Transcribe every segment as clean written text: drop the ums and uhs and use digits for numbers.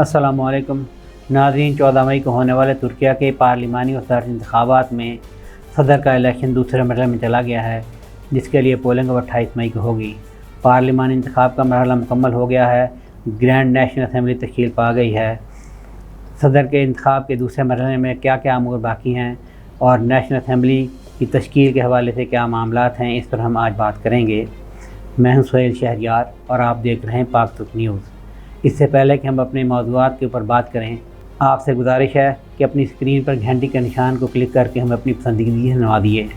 अस्सलामु अलैकुम नाज़रीन। 14 मई को होने वाले तुर्किया के पार्लिमानी और सदर इंतखाबात में सदर का इलेक्शन दूसरे मरहले में चला गया है, जिसके लिए पोलिंग अब 28 मई को होगी। पार्लिमानी इंतखाब का मरहला मुकम्मल हो गया है। ग्रैंड नेशनल असम्बली तश्कील पा गई है। सदर के इंतखाब के दूसरे मरहले में क्या क्या अमूर बाकी हैं और नेशनल असम्बली की तश्कील के हवाले से क्या मामलात हैं, इस पर हम आज बात करेंगे। मैं हूं सुहेल शहरियार और आप देख रहे हैं पाक तुर्क न्यूज़। इससे पहले कि हम अपने मौज़ूआत के ऊपर बात करें, आपसे गुजारिश है कि अपनी स्क्रीन पर घंटी के निशान को क्लिक करके हमें अपनी पसंदीदा सुनवा दिए।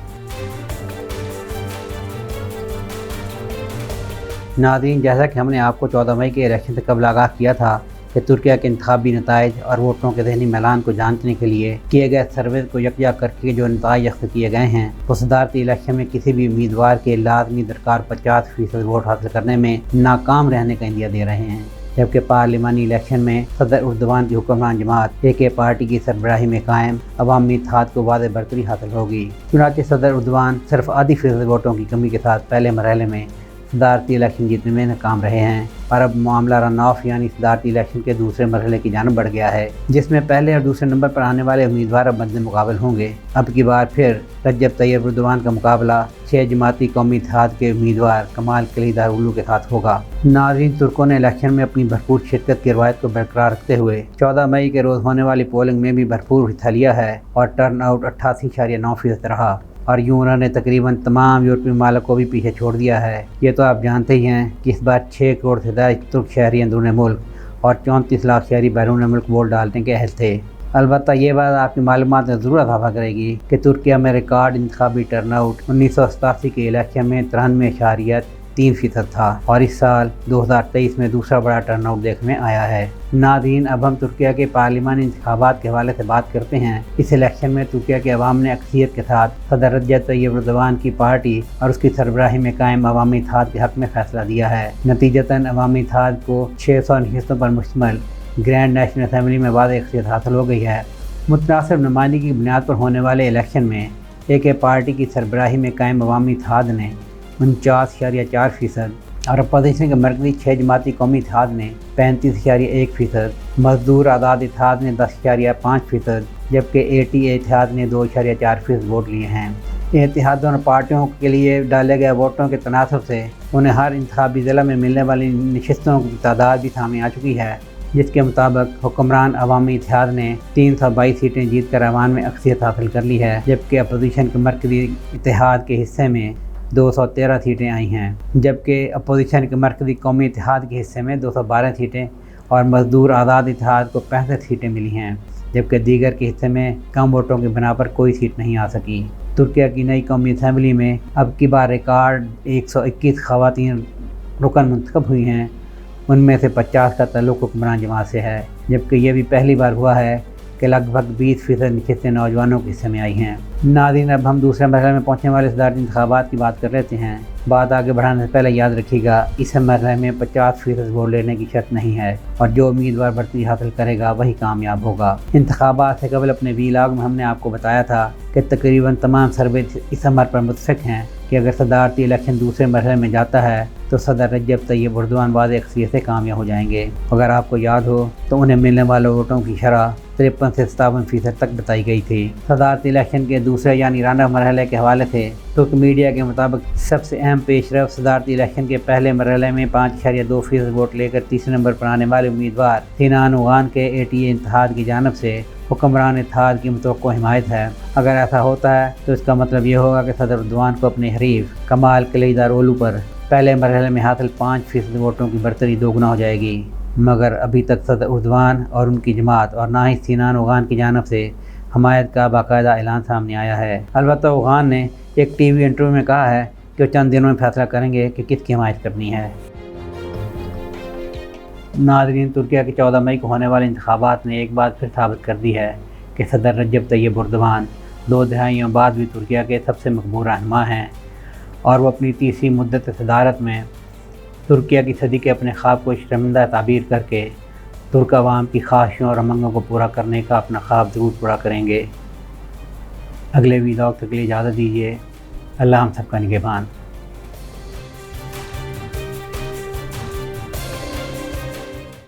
नाज़रीन, जैसा कि हमने आपको 14 मई के इलेक्शन से कबल आगाह किया था कि तुर्किया के इंतखाबी नताइज और वोटरों के ज़हनी मैलान को जानने के लिए किए गए सर्वे को यकजा करके जो नताइज अख्त किए गए हैं, वो सदारती इलेक्शन में किसी भी उम्मीदवार के लाजमी दरकार 50% वोट हासिल करने में नाकाम रहने का इंदिया दे रहे हैं। जबकि पार्लिमानी इलेक्शन में सदर उर्दवान की हुक्मरान जमात AK पार्टी की सरबराही में कायम अवामी इत्तेहाद को वाज़ेह बरतरी हासिल होगी। चुनांचे सदर उर्दवान सिर्फ आधी फीसद वोटों की कमी के साथ पहले मरहले में सदारती इलेक्शन जीतने में नाकाम रहे हैं और अब मामला रन ऑफ यानी सदारती इलेक्शन के दूसरे मरहले की जानिब बढ़ गया है, जिसमें पहले और दूसरे नंबर पर आने वाले उम्मीदवार अब मद्दे मुकाबल होंगे। अब की बार फिर रजब तैयब एर्दोगान का मुकाबला 6 जमाती कौमी इत्तेहाद के उम्मीदवार कमाल कलीदारोग्लू के साथ होगा। नाज़रीन, तुर्कों ने इलेक्शन में अपनी भरपूर शिरकत की रवायत को बरकरार रखते हुए 14 मई के रोज़ होने वाली पोलिंग में भी भरपूर हिस्सा लिया है और टर्न आउट 88.9% रहा और यूँ उन्होंने तकरीबन तमाम यूरोपीय ममालिक को भी पीछे छोड़ दिया है। ये तो आप जानते ही हैं कि इस बार 6 करोड़ से ज़्यादा तुर्क शहरी अंदरूनी मुल्क और 34 लाख शहरी बैरून मुल्क वोट डालने के अहल थे। अलबत्ता ये बात आपकी मालूमात में ज़रूर इजाफा करेगी कि तुर्किया में रिकॉर्ड इंतखाबी टर्नआउट 1987 के इलेक्शन में 93.3% था और इस साल 2023 में दूसरा बड़ा टर्नआउट देखने में आया है। नाज़रीन, अब हम तुर्किया के पार्लिमानी इंतखाबात के हवाले से बात करते हैं। इस इलेक्शन में तुर्किया के अवाम ने अक्सरियत के साथ सदर रजब तैयब एर्दोगान की पार्टी और उसकी सरबराही में कायम अवामी इत्तेहाद के हक़ में फैसला दिया है। नतीजतन अवामी इत्तेहाद को 600 नशिस्तों पर मुश्तमिल ग्रैंड नेशनल असम्बली में वाज़ेह अक्सरियत हासिल हो गई है। मुतनासिब नुमाइंदगी की बुनियाद पर होने वाले इलेक्शन में AK पार्टी की सरबराही में कायम अवामी इत्तेहाद ने 49.4% और अपोजिशन के मरकज़ी 6 जमाती कौमी इत्तेहाद ने 35.1%, मजदूर आज़ाद इत्तेहाद ने 10.5%, जबकि ATA इत्तेहाद ने 2.4% वोट लिए हैं। इत्तेहाद दोनों पार्टियों के लिए डाले गए वोटों के तनासब से उन्हें हर इंतखाबी ज़िला में मिलने वाली नशिस्तों की तादाद भी सामने आ चुकी है, जिसके मुताबिक हुक्मरान अवामी इत्तेहाद ने 322 सीटें जीत कर ऐवान में अक्सरियत हासिल कर ली है, जबकि अपोजिशन के मरकज़ी इत्तेहाद के हिस्से में 213 सीटें आई हैं, जबकि अपोजिशन के मरकज़ी कौमी इत्तेहाद के हिस्से में 212 सीटें और मजदूर आज़ाद इत्तेहाद को 65 सीटें मिली हैं, जबकि दीगर के हिस्से में कम वोटों की बिना पर कोई सीट नहीं आ सकी। तुर्किया की नई कौमी असम्बली में अब की बार रिकॉर्ड 121 ख़वातीन रुकन मुंतखब हुई हैं, उनमें से 50 का ताल्लुक़ हुक्मरान जमात से है, जबकि यह भी पहली बार हुआ है कि लगभग 20% नशिस्तें नौजवानों के हिस्से में आई हैं। नाज़रीन, अब हम दूसरे मरहले में पहुँचने वाले सदारती इंतखाबात की बात कर लेते हैं। बात आगे बढ़ाने से पहले याद रखिएगा, इस मरहले में 50% वोट लेने की शर्त नहीं है और जो उम्मीदवार बढ़ती हासिल करेगा वही कामयाब होगा। इंतखाबात से कबल अपने वीलॉग में हमने आपको बताया था कि तकरीबन तमाम सर्वे इस अमर पर मुतफ़िक़ हैं कि अगर सदारती इलेक्शन दूसरे मरहले में जाता है तो सदर रजब तैयब एर्दोगान वाज़ेह अक्सरियत से कामयाब हो जाएंगे। अगर आपको याद हो तो उन्हें मिलने वाले वोटों की शरह 53 से 57% तक बताई गई थी। सदारती इलेक्शन के दूसरे यानी रन ऑफ मरहले के हवाले से तुर्क मीडिया के मुताबिक सबसे अहम पेशरफ सदारती इलेक्शन के पहले मरहले में 5.2% वोट लेकर तीसरे नंबर पर आने वाले उम्मीदवार सिनान ओगान के ATA इत्तेहाद की जानिब से हुक्मरान इत्तेहाद की मुतवक्को हिमायत है। अगर ऐसा होता है तो इसका मतलब ये होगा कि सदर एर्दोगान को अपने हरीफ कमाल कलीदारोग्लू पर पहले मरहले में हासिल 5% वोटों की बरतरी दोगुना हो जाएगी। मगर अभी तक सदर एर्दोगान और उनकी जमात और ना ही सिनान ओगान की जानिब से हमायत का बाकायदा ऐलान सामने आया है। अलबत्ता ओगान ने एक TV इंटरव्यू में कहा है कि वो चंद दिनों में फैसला करेंगे कि किसकी हिमायत करनी है। नाज़रीन, तुर्किया के 14 मई को होने वाले इंतखाबात ने एक बार फिर साबित कर दी है कि सदर रजब तैयब एर्दोगान 2 दहाइयों बाद भी तुर्किया के सबसे मकबूल रहनुमा हैं और वो अपनी तीसरी मुद्दत सदारत में तुर्किया की सदी के अपने ख्वाब को शर्मिंदा ताबीर करके तुर्क अवाम की ख्वाहिशों और उमंगों को पूरा करने का अपना ख्वाब ज़रूर पूरा करेंगे। अगले वीडियो तक के लिए इजाज़त दीजिए। अल्लाह हम सबका निगहबान।